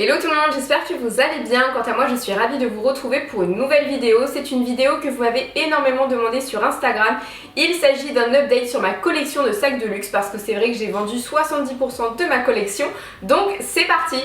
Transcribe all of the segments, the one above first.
Hello tout le monde, j'espère que vous allez bien. Quant à moi, je suis ravie de vous retrouver pour une nouvelle vidéo. C'est une vidéo que vous m'avez énormément demandé sur Instagram. Il s'agit d'un update sur ma collection de sacs de luxe parce que c'est vrai que j'ai vendu 70% de ma collection. Donc c'est parti!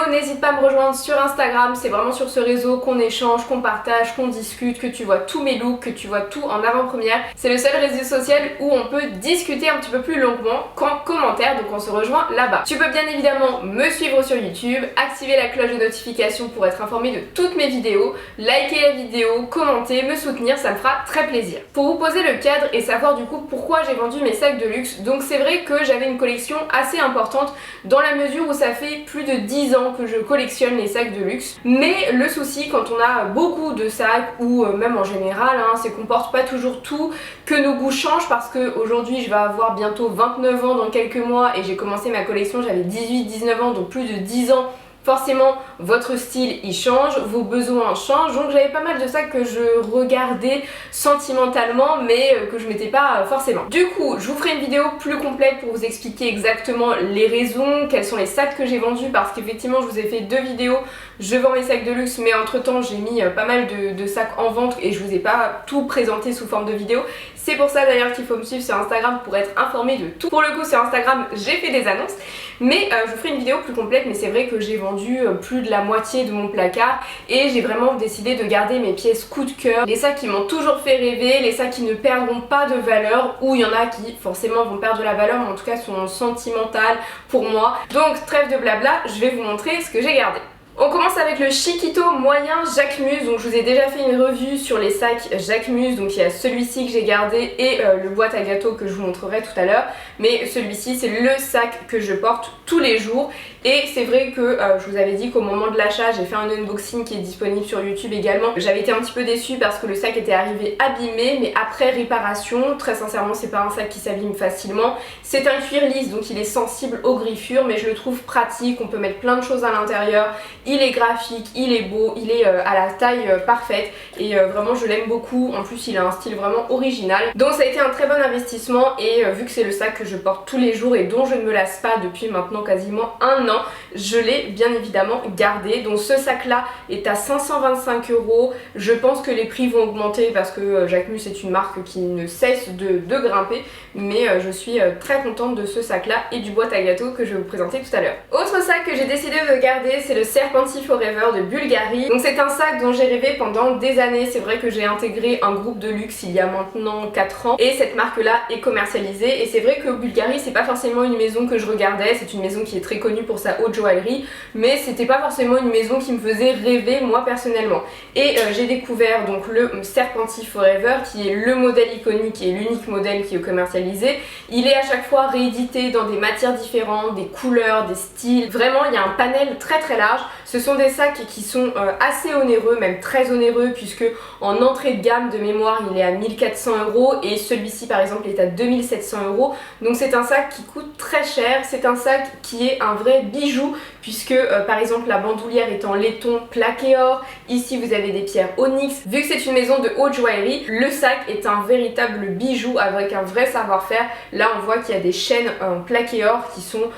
N'hésite pas à me rejoindre sur Instagram, c'est vraiment sur ce réseau qu'on échange, qu'on partage, qu'on discute, que tu vois tous mes looks, que tu vois tout en avant-première. C'est le seul réseau social où on peut discuter un petit peu plus longuement qu'en commentaire, donc on se rejoint là-bas. Tu peux bien évidemment me suivre sur YouTube, activer la cloche de notification pour être informé de toutes mes vidéos, liker la vidéo, commenter, me soutenir, ça me fera très plaisir. Pour vous poser le cadre et savoir du coup pourquoi j'ai vendu mes sacs de luxe, donc c'est vrai que j'avais une collection assez importante dans la mesure où ça fait plus de 10 ans que je collectionne les sacs de luxe, mais le souci quand on a beaucoup de sacs ou même en général c'est qu'on porte pas toujours tout, que nos goûts changent parce que aujourd'hui je vais avoir bientôt 29 ans dans quelques mois et j'ai commencé ma collection, j'avais 18-19 ans, donc plus de 10 ans. Forcément, votre style il change, vos besoins changent, donc j'avais pas mal de sacs que je regardais sentimentalement mais que je mettais pas forcément. Du coup, je vous ferai une vidéo plus complète pour vous expliquer exactement les raisons, quels sont les sacs que j'ai vendus parce qu'effectivement je vous ai fait deux vidéos, je vends mes sacs de luxe mais entre temps j'ai mis pas mal de sacs en vente et je vous ai pas tout présenté sous forme de vidéo. C'est pour ça d'ailleurs qu'il faut me suivre sur Instagram pour être informé de tout. Pour le coup sur Instagram j'ai fait des annonces mais je vous ferai une vidéo plus complète, mais c'est vrai que j'ai vendu plus de la moitié de mon placard et j'ai vraiment décidé de garder mes pièces coup de cœur, les sacs qui m'ont toujours fait rêver, les sacs qui ne perdront pas de valeur, ou il y en a qui forcément vont perdre de la valeur mais en tout cas sont sentimentales pour moi. Donc trêve de blabla, je vais vous montrer ce que j'ai gardé. On commence avec le Chiquito moyen Jacquemus, donc je vous ai déjà fait une revue sur les sacs Jacquemus, donc il y a celui-ci que j'ai gardé et le boîte à gâteau que je vous montrerai tout à l'heure, mais celui-ci c'est le sac que je porte tous les jours et c'est vrai que je vous avais dit qu'au moment de l'achat j'ai fait un unboxing qui est disponible sur YouTube également. J'avais été un petit peu déçue parce que le sac était arrivé abîmé, mais après réparation, très sincèrement c'est pas un sac qui s'abîme facilement, c'est un cuir lisse donc il est sensible aux griffures mais je le trouve pratique, on peut mettre plein de choses à l'intérieur. Il est graphique, il est beau, il est à la taille parfaite et vraiment je l'aime beaucoup. En plus il a un style vraiment original. Donc ça a été un très bon investissement et vu que c'est le sac que je porte tous les jours et dont je ne me lasse pas depuis maintenant quasiment un an, je l'ai bien évidemment gardé. Donc ce sac là est à 525 €. Je pense que les prix vont augmenter parce que Jacquemus est une marque qui ne cesse de grimper, mais je suis très contente de ce sac là et du boîte à gâteau que je vais vous présenter tout à l'heure. Autre sac que j'ai décidé de garder, c'est le Serpenti Forever de Bulgari. Donc c'est un sac dont j'ai rêvé pendant des années. C'est vrai que j'ai intégré un groupe de luxe il y a maintenant 4 ans et cette marque là est commercialisée et c'est vrai que Bulgari c'est pas forcément une maison que je regardais, c'est une maison qui est très connue pour sa haute joaillerie mais c'était pas forcément une maison qui me faisait rêver moi personnellement. Et j'ai découvert donc le Serpenti Forever qui est le modèle iconique et l'unique modèle qui est commercialisé. Il est à chaque fois réédité dans des matières différentes, des couleurs, des styles. Vraiment il y a un panel très très large. Ce sont des sacs qui sont assez onéreux, même très onéreux puisque en entrée de gamme de mémoire il est à 1400 € et celui-ci par exemple est à 2700 €. Donc c'est un sac qui coûte très cher, c'est un sac qui est un vrai bijou puisque par exemple la bandoulière est en laiton plaqué or, ici vous avez des pierres onyx. Vu que c'est une maison de haute joaillerie, le sac est un véritable bijou avec un vrai savoir-faire. Là on voit qu'il y a des chaînes en plaqué or qui sont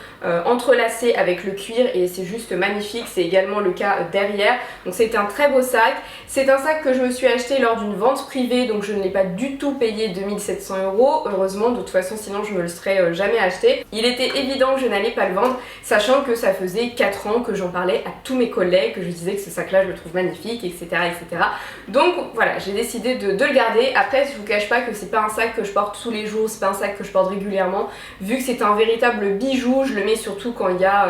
entrelacées avec le cuir et c'est juste magnifique. C'est également le cas derrière, donc c'est un très beau sac. C'est un sac que je me suis acheté lors d'une vente privée, donc je ne l'ai pas du tout payé 2700 €, heureusement, de toute façon sinon je me le serais jamais acheté. Il était évident que je n'allais pas le vendre, sachant que ça faisait 4 ans que j'en parlais à tous mes collègues, que je disais que ce sac là je le trouve magnifique, etc. etc. Donc voilà, j'ai décidé de le garder. Après je vous cache pas que c'est pas un sac que je porte tous les jours, c'est pas un sac que je porte régulièrement, vu que c'est un véritable bijou. Je le mets surtout quand il y a,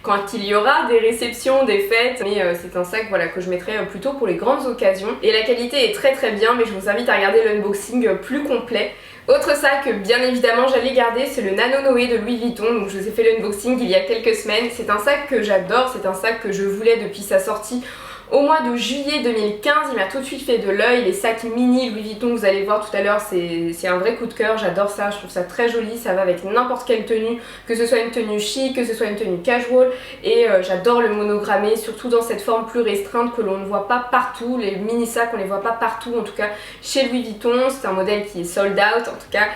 quand il y aura des réceptions, des fêtes, mais c'est un sac voilà, que je mettrai plutôt pour les grandes occasions et la qualité est très très bien, mais je vous invite à regarder l'unboxing plus complet. Autre sac bien évidemment j'allais garder, c'est le Nano Noé de Louis Vuitton. Donc je vous ai fait l'unboxing il y a quelques semaines. C'est un sac que j'adore, c'est un sac que je voulais depuis sa sortie Au mois de juillet 2015, il m'a tout de suite fait de l'œil. Les sacs mini Louis Vuitton que vous allez voir tout à l'heure, c'est un vrai coup de cœur, j'adore ça, je trouve ça très joli, ça va avec n'importe quelle tenue, que ce soit une tenue chic, que ce soit une tenue casual, et j'adore le monogrammé, surtout dans cette forme plus restreinte que l'on ne voit pas partout. Les mini sacs on les voit pas partout, en tout cas chez Louis Vuitton. C'est un modèle qui est sold out, en tout cas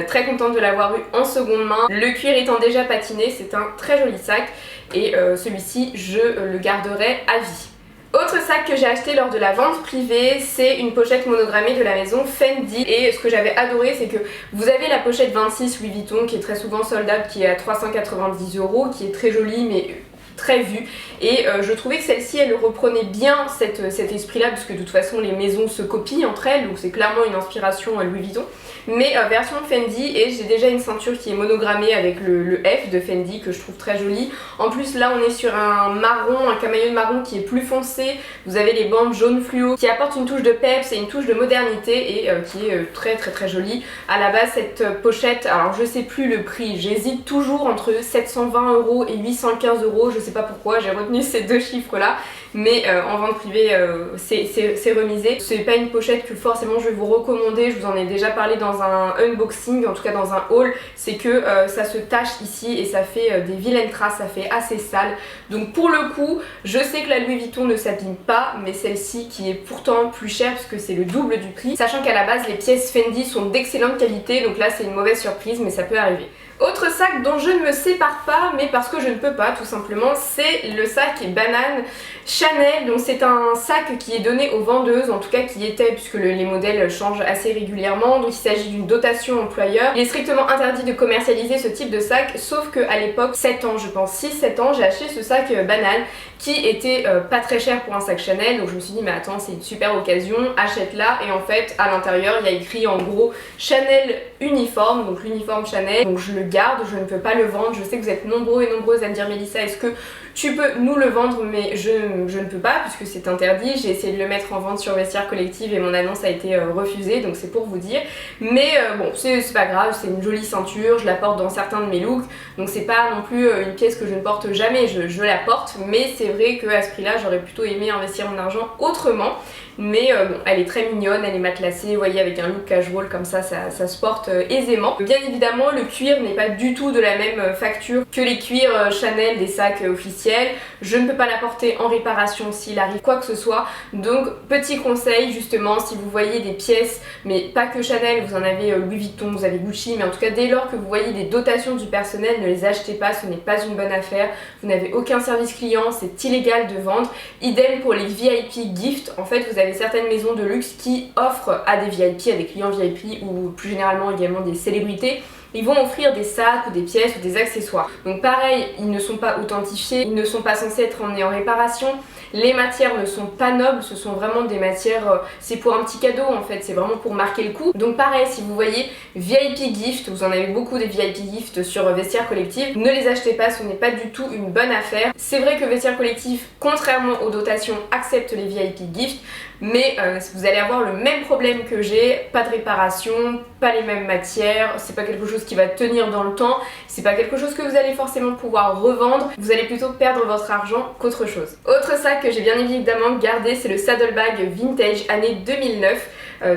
très contente de l'avoir eu en seconde main. Le cuir étant déjà patiné, c'est un très joli sac et celui-ci je le garderai à vie. Autre sac que j'ai acheté lors de la vente privée, c'est une pochette monogrammée de la maison Fendi. Et ce que j'avais adoré, c'est que vous avez la pochette 26 Louis Vuitton qui est très souvent sold out, qui est à 390 €, qui est très jolie mais très vue, et je trouvais que celle-ci elle reprenait bien cet esprit là, parce que de toute façon les maisons se copient entre elles, donc c'est clairement une inspiration Louis Vuitton, mais version Fendi. Et j'ai déjà une ceinture qui est monogrammée avec le F de Fendi que je trouve très jolie. En plus là on est sur un marron, un camaïeu marron qui est plus foncé, vous avez les bandes jaunes fluo qui apportent une touche de peps et une touche de modernité, et qui est très jolie. À la base cette pochette, alors je sais plus le prix, j'hésite toujours entre 720 € et 815 €, je sais pas pourquoi j'ai retenu ces deux chiffres là, mais en vente privée c'est remisé. C'est pas une pochette que forcément je vais vous recommander, je vous en ai déjà parlé dans un unboxing, en tout cas dans un haul, c'est que ça se tache ici et ça fait des vilaines traces, ça fait assez sale. Donc pour le coup, je sais que la Louis Vuitton ne s'abîme pas, mais celle-ci qui est pourtant plus chère parce que c'est le double du prix, sachant qu'à la base les pièces Fendi sont d'excellente qualité, donc là c'est une mauvaise surprise mais ça peut arriver. Autre sac dont je ne me sépare pas, mais parce que je ne peux pas tout simplement, c'est le sac banane Chanel. Donc c'est un sac qui est donné aux vendeuses, en tout cas qui était, puisque les modèles changent assez régulièrement, donc il s'agit d'une dotation employeur. Il est strictement interdit de commercialiser ce type de sac, sauf qu'à l'époque, 7 ans je pense, 6-7 ans, j'ai acheté ce sac banane qui était pas très cher pour un sac Chanel, donc je me suis dit mais attends c'est une super occasion, achète-la. Et en fait à l'intérieur il y a écrit en gros Chanel uniforme, donc l'uniforme Chanel, donc je le garde, je ne peux pas le vendre. Je sais que vous êtes nombreux et nombreuses à me dire Mélissa est-ce que tu peux nous le vendre, mais je ne peux pas puisque c'est interdit. J'ai essayé de le mettre en vente sur Vestiaire Collective et mon annonce a été refusée, donc c'est pour vous dire. Mais bon c'est pas grave, c'est une jolie ceinture, je la porte dans certains de mes looks, donc c'est pas non plus une pièce que je ne porte jamais, je la porte, mais c'est vrai qu'à ce prix là j'aurais plutôt aimé investir mon argent autrement. Mais bon, elle est très mignonne, elle est matelassée, vous voyez, avec un look casual comme ça se porte aisément. Bien évidemment le cuir n'est pas du tout de la même facture que les cuirs Chanel des sacs officiels. Je ne peux pas la porter en réparation s'il arrive quoi que ce soit, donc petit conseil justement, si vous voyez des pièces, mais pas que Chanel, vous en avez Louis Vuitton, vous avez Gucci, mais en tout cas dès lors que vous voyez des dotations du personnel, ne les achetez pas, ce n'est pas une bonne affaire, vous n'avez aucun service client, c'est illégal de vendre. Idem pour les VIP gift, en fait vous avez certaines maisons de luxe qui offrent à des VIP, à des clients VIP ou plus généralement également des célébrités, ils vont offrir des sacs ou des pièces ou des accessoires. Donc pareil, ils ne sont pas authentifiés, ils ne sont pas censés être emmenés en réparation, les matières ne sont pas nobles, ce sont vraiment des matières, c'est pour un petit cadeau en fait, c'est vraiment pour marquer le coup. Donc pareil, si vous voyez VIP gift, vous en avez beaucoup des VIP gift sur Vestiaire Collective, ne les achetez pas, ce n'est pas du tout une bonne affaire. C'est vrai que Vestiaire Collective, contrairement aux dotations, accepte les VIP gift, mais vous allez avoir le même problème que j'ai, pas de réparation, pas les mêmes matières, c'est pas quelque chose qui va tenir dans le temps, c'est pas quelque chose que vous allez forcément pouvoir revendre, vous allez plutôt perdre votre argent qu'autre chose. Autre sac que j'ai bien évidemment gardé, c'est le saddlebag vintage année 2009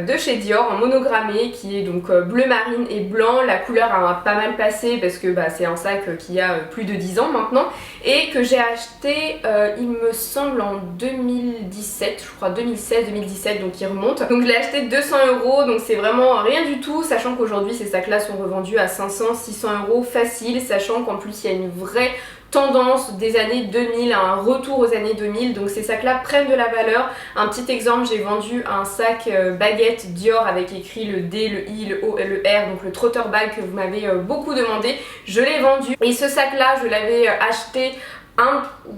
de chez Dior en monogrammé qui est donc bleu marine et blanc. La couleur a pas mal passé parce que c'est un sac qui a plus de 10 ans maintenant et que j'ai acheté il me semble en 2017, je crois 2016-2017, donc il remonte. Donc je l'ai acheté 200 €, donc c'est vraiment rien du tout, sachant qu'aujourd'hui ces sacs là sont revendus à 500-600 € facile, sachant qu'en plus il y a une vraie tendance des années 2000, un retour aux années 2000, donc ces sacs là prennent de la valeur. Un petit exemple, j'ai vendu un sac baguette Dior avec écrit le D, le I, le O et le R, donc le trotter bag que vous m'avez beaucoup demandé, je l'ai vendu et ce sac là je l'avais acheté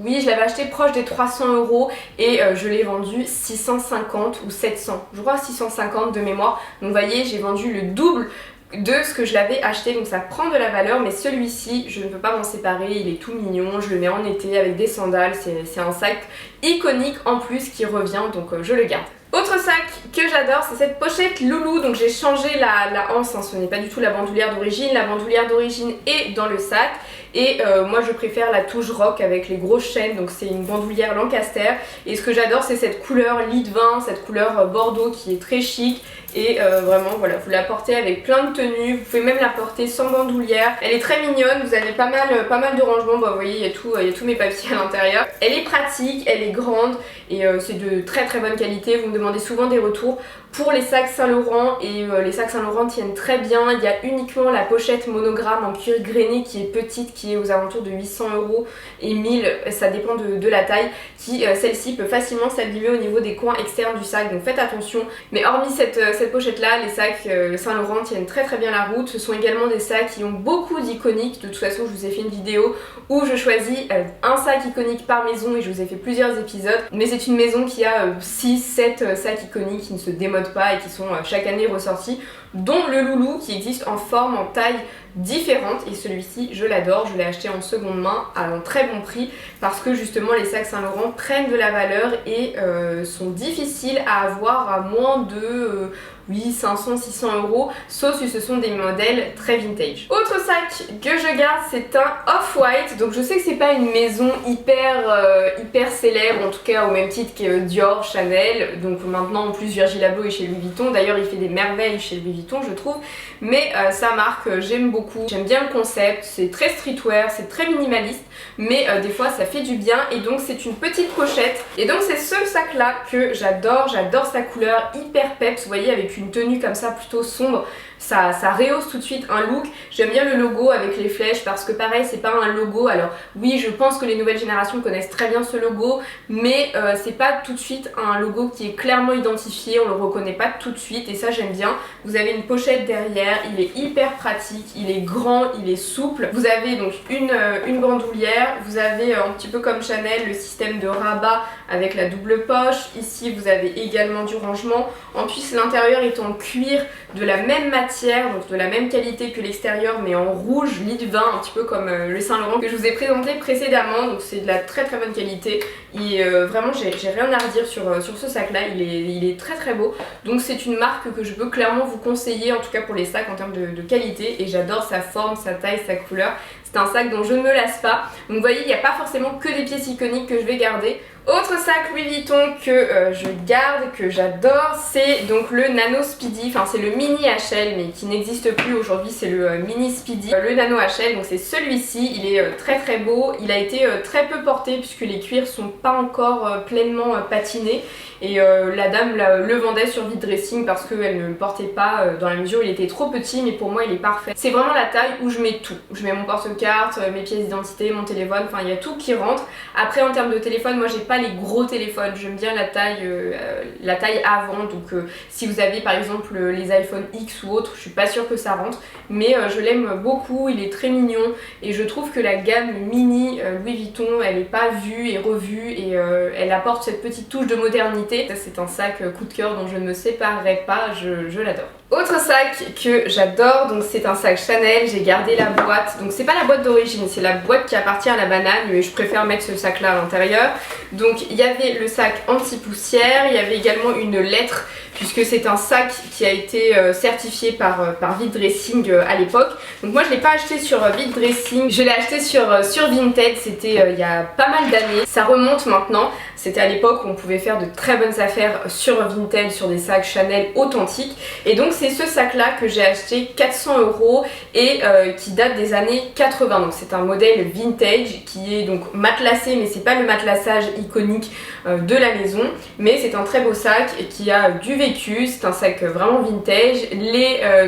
oui, je l'avais acheté proche des 300 € et je l'ai vendu 650 ou 700, je crois 650 de mémoire. Donc vous voyez, j'ai vendu le double de ce que je l'avais acheté, donc ça prend de la valeur. Mais celui-ci, je ne peux pas m'en séparer, il est tout mignon, je le mets en été avec des sandales, c'est un sac iconique en plus qui revient, donc je le garde. Autre sac que j'adore, c'est cette pochette Loulou. Donc j'ai changé la anse, hein, ce n'est pas du tout la bandoulière d'origine. La bandoulière d'origine est dans le sac et moi je préfère la touche rock avec les grosses chaînes, donc c'est une bandoulière Lancaster et ce que j'adore c'est cette couleur lit vin, cette couleur bordeaux qui est très chic. Et vraiment voilà, vous la portez avec plein de tenues, vous pouvez même la porter sans bandoulière. Elle est très mignonne, vous avez pas mal de rangements, bah, vous voyez il y a tous mes papiers à l'intérieur. Elle est pratique, elle est grande et c'est de très bonne qualité. Vous me demandez souvent des retours pour les sacs Saint-Laurent et les sacs Saint-Laurent tiennent très bien. Il y a uniquement la pochette monogramme en cuir grainé qui est petite, qui est aux alentours de 800 € et 1000, ça dépend de la taille, qui celle-ci peut facilement s'abîmer au niveau des coins externes du sac, donc faites attention. Mais hormis cette pochette là, les sacs Saint-Laurent tiennent très bien la route. Ce sont également des sacs qui ont beaucoup d'iconiques. De toute façon je vous ai fait une vidéo où je choisis un sac iconique par maison et je vous ai fait plusieurs épisodes, mais c'est une maison qui a 6-7 sacs iconiques qui ne se démodent pas et qui sont chaque année ressortis, dont le loulou qui existe en forme, en taille différente, et celui-ci je l'adore, je l'ai acheté en seconde main à un très bon prix parce que justement les sacs Saint-Laurent prennent de la valeur et sont difficiles à avoir à moins de 500-600 €, sauf si ce sont des modèles très vintage. Autre sac que je garde, c'est un Off-White. Donc je sais que c'est pas une maison hyper célèbre, en tout cas au même titre que Dior, Chanel. Donc maintenant en plus Virgil Abloh est chez Louis Vuitton. D'ailleurs il fait des merveilles chez Louis Vuitton je trouve. Mais sa marque j'aime beaucoup. J'aime bien le concept, c'est très streetwear, c'est très minimaliste. Mais des fois ça fait du bien et donc c'est une petite pochette. Et donc c'est ce sac là que j'adore sa couleur hyper peps, vous voyez, avec une tenue comme ça plutôt sombre. Ça rehausse tout de suite un look. J'aime bien le logo avec les flèches parce que pareil c'est pas un logo, alors oui je pense que les nouvelles générations connaissent très bien ce logo, mais c'est pas tout de suite un logo qui est clairement identifié, on le reconnaît pas tout de suite et ça j'aime bien. Vous avez une pochette derrière, il est hyper pratique, il est grand, il est souple. Vous avez donc une bandoulière, vous avez un petit peu comme Chanel le système de rabat avec la double poche. Ici vous avez également du rangement. En plus l'intérieur est en cuir de la même matière, donc de la même qualité que l'extérieur mais en rouge lit vin, un petit peu comme le Saint-Laurent que je vous ai présenté précédemment, donc c'est de la très bonne qualité et vraiment j'ai rien à redire sur ce sac là, il est très beau, donc c'est une marque que je peux clairement vous conseiller en tout cas pour les sacs en termes de qualité et j'adore sa forme, sa taille, sa couleur. C'est un sac dont je ne me lasse pas, donc vous voyez il n'y a pas forcément que des pièces iconiques que je vais garder. Autre sac Louis Vuitton que je garde, que j'adore, c'est donc le Nano Speedy, enfin c'est le Mini HL mais qui n'existe plus aujourd'hui, c'est le Mini Speedy. Le Nano HL, donc c'est celui-ci, il est très beau, il a été très peu porté puisque les cuirs sont pas encore pleinement patinés et la dame le vendait sur vide dressing parce qu'elle ne le portait pas dans la mesure où il était trop petit, mais pour moi il est parfait. C'est vraiment la taille où je mets tout, je mets mon porte-carte, mes pièces d'identité, mon téléphone, enfin il y a tout qui rentre. Après en termes de téléphone, moi j'ai pas les gros téléphones, j'aime bien la taille avant, donc si vous avez par exemple les iPhone X ou autres, je suis pas sûre que ça rentre, mais je l'aime beaucoup, il est très mignon et je trouve que la gamme mini Louis Vuitton elle est pas vue et revue et elle apporte cette petite touche de modernité. C'est un sac coup de cœur dont je ne me séparerai pas, je l'adore. Autre sac que j'adore, donc c'est un sac Chanel, j'ai gardé la boîte, donc c'est pas la boîte d'origine, c'est la boîte qui appartient à la banane, mais je préfère mettre ce sac là à l'intérieur. Donc il y avait le sac anti-poussière, il y avait également une lettre, puisque c'est un sac qui a été certifié par Vide Dressing à l'époque. Donc moi je l'ai pas acheté sur Vide Dressing, je l'ai acheté sur Vinted, c'était il y a pas mal d'années, ça remonte maintenant. C'était à l'époque où on pouvait faire de très bonnes affaires sur Vinted, sur des sacs Chanel authentiques. Et donc c'est ce sac là que j'ai acheté 400 € et qui date des années 80. Donc c'est un modèle vintage qui est donc matelassé, mais c'est pas le matelassage iconique de la maison. Mais c'est un très beau sac et qui a du vécu, c'est un sac vraiment vintage.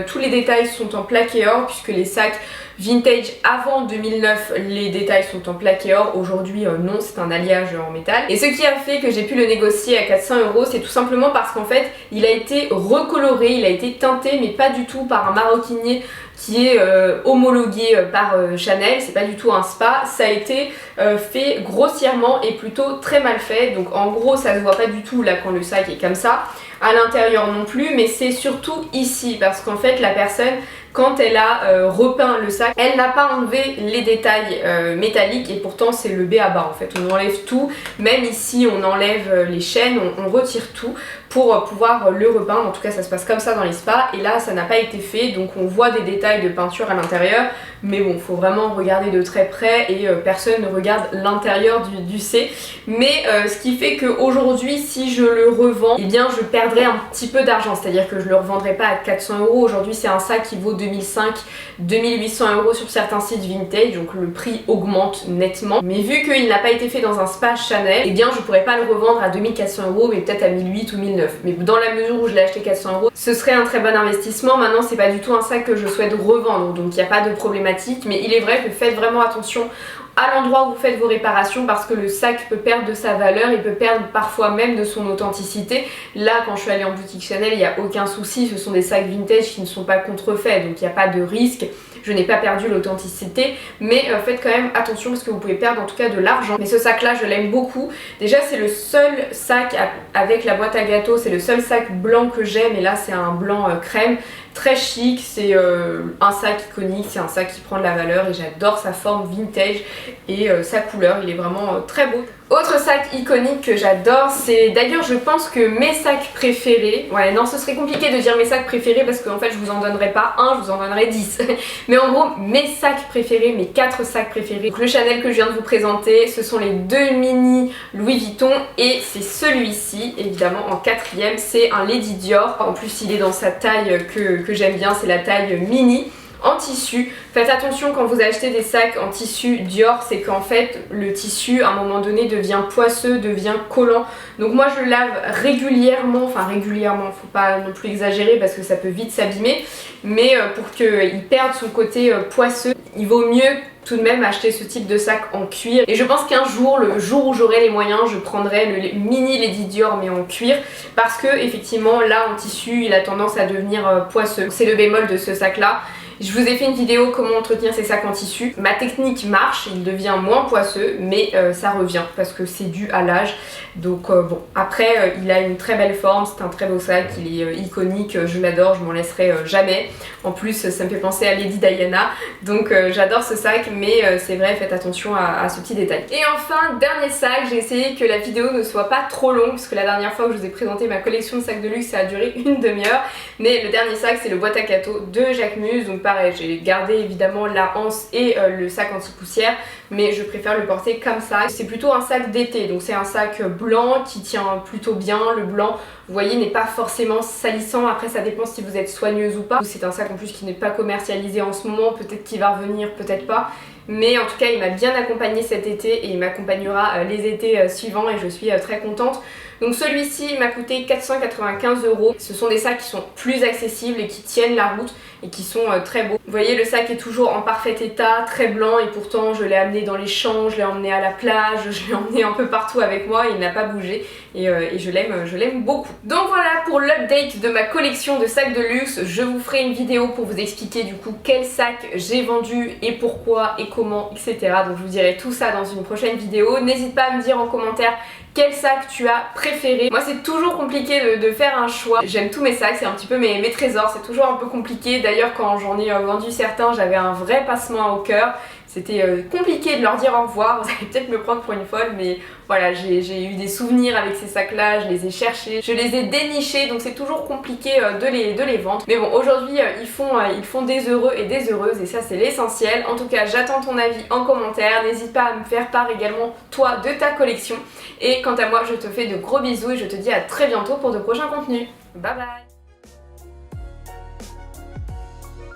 Tous les détails sont en plaqué or puisque les sacs vintage avant 2009 les détails sont en plaqué or, aujourd'hui non, c'est un alliage en métal. Et ce qui a fait que j'ai pu le négocier à 400 €, c'est tout simplement parce qu'en fait il a été recoloré, il a été teinté mais pas du tout par un maroquinier qui est homologué par Chanel, c'est pas du tout un spa, ça a été fait grossièrement et plutôt très mal fait, donc en gros ça se voit pas du tout là quand le sac est comme ça, à l'intérieur non plus, mais c'est surtout ici parce qu'en fait la personne quand elle a repeint le sac, elle n'a pas enlevé les détails métalliques et pourtant c'est le B à bas en fait. On enlève tout, même ici on enlève les chaînes, on retire tout pour pouvoir le repeindre. En tout cas ça se passe comme ça dans les spas et là ça n'a pas été fait, donc on voit des détails de peinture à l'intérieur, mais bon, faut vraiment regarder de très près et personne ne regarde l'intérieur du C. Mais ce qui fait qu'aujourd'hui si je le revends, eh bien je perdrai un petit peu d'argent, c'est-à-dire que je le revendrai pas à 400 €. Aujourd'hui c'est un sac qui vaut 2008 € sur certains sites vintage, donc le prix augmente nettement. Mais vu qu'il n'a pas été fait dans un spa Chanel, eh bien je pourrais pas le revendre à 2400 €, mais peut-être à 1008 ou 1009. Mais dans la mesure où je l'ai acheté 400 €, ce serait un très bon investissement. Maintenant c'est pas du tout un sac que je souhaite revendre, donc il n'y a pas de problématique. Mais il est vrai que faites vraiment attention à l'endroit où vous faites vos réparations parce que le sac peut perdre de sa valeur, il peut perdre parfois même de son authenticité. Là quand je suis allée en boutique Chanel, il n'y a aucun souci, ce sont des sacs vintage qui ne sont pas contrefaits, donc il n'y a pas de risque. Je n'ai pas perdu l'authenticité, mais faites quand même attention parce que vous pouvez perdre en tout cas de l'argent. Mais ce sac là je l'aime beaucoup. Déjà c'est le seul sac avec la boîte à gâteaux, c'est le seul sac blanc que j'aime, et là c'est un blanc crème. Très chic, c'est un sac iconique, c'est un sac qui prend de la valeur et j'adore sa forme vintage et sa couleur, il est vraiment très beau. Autre sac iconique que j'adore, c'est d'ailleurs je pense que mes sacs préférés, ouais non ce serait compliqué de dire mes sacs préférés parce qu'en fait je vous en donnerai pas un, je vous en donnerai 10. Mais en gros mes sacs préférés, mes 4 sacs préférés, donc le Chanel que je viens de vous présenter, ce sont les 2 mini Louis Vuitton et c'est celui-ci évidemment en 4e, c'est un Lady Dior. En plus il est dans sa taille que j'aime bien, c'est la taille mini. En tissu, faites attention quand vous achetez des sacs en tissu Dior, c'est qu'en fait le tissu à un moment donné devient poisseux, devient collant. Donc moi je le lave régulièrement, enfin régulièrement, faut pas non plus exagérer parce que ça peut vite s'abîmer, mais pour qu'il perde son côté poisseux, il vaut mieux tout de même acheter ce type de sac en cuir. Et je pense qu'un jour, le jour où j'aurai les moyens, je prendrai le mini Lady Dior mais en cuir, parce que effectivement là en tissu il a tendance à devenir poisseux. C'est le bémol de ce sac là. Je vous ai fait une vidéo comment entretenir ces sacs en tissu. Ma technique marche, il devient moins poisseux, mais ça revient parce que c'est dû à l'âge. Donc bon, après il a une très belle forme, c'est un très beau sac, il est iconique, je l'adore, je m'en laisserai jamais. En plus ça me fait penser à Lady Diana, donc j'adore ce sac, mais c'est vrai, faites attention à ce petit détail. Et enfin, dernier sac, j'ai essayé que la vidéo ne soit pas trop longue, puisque la dernière fois que je vous ai présenté ma collection de sacs de luxe, ça a duré une demi-heure. Mais le dernier sac, c'est le boîte à gâteaux de Jacquemus, donc pareil, j'ai gardé évidemment la anse et le sac anti-poussière, mais je préfère le porter comme ça. C'est plutôt un sac d'été, donc c'est un sac blanc qui tient plutôt bien. Le blanc, vous voyez, n'est pas forcément salissant. Après ça dépend si vous êtes soigneuse ou pas. C'est un sac en plus qui n'est pas commercialisé en ce moment, peut-être qu'il va revenir, peut-être pas. Mais en tout cas il m'a bien accompagnée cet été et il m'accompagnera les étés suivants et je suis très contente. Donc celui-ci m'a coûté 495 €. Ce sont des sacs qui sont plus accessibles et qui tiennent la route et qui sont très beaux. Vous voyez, le sac est toujours en parfait état, très blanc, et pourtant je l'ai amené dans les champs, je l'ai emmené à la plage, je l'ai emmené un peu partout avec moi et il n'a pas bougé et je l'aime beaucoup. Donc voilà pour l'update de ma collection de sacs de luxe. Je vous ferai une vidéo pour vous expliquer du coup quel sac j'ai vendu et pourquoi et comment, etc. Donc je vous dirai tout ça dans une prochaine vidéo. N'hésite pas à me dire en commentaire quel sac tu as préféré. Moi c'est toujours compliqué de faire un choix. J'aime tous mes sacs, c'est un petit peu mes trésors, c'est toujours un peu compliqué. D'ailleurs quand j'en ai vendu certains, j'avais un vrai passement au cœur. C'était compliqué de leur dire au revoir, vous allez peut-être me prendre pour une folle, mais voilà, j'ai eu des souvenirs avec ces sacs là, je les ai cherchés, je les ai dénichés, donc c'est toujours compliqué de les vendre. Mais bon, aujourd'hui ils font des heureux et des heureuses et ça c'est l'essentiel. En tout cas, j'attends ton avis en commentaire, n'hésite pas à me faire part également toi de ta collection. Et quant à moi, je te fais de gros bisous et je te dis à très bientôt pour de prochains contenus. Bye bye.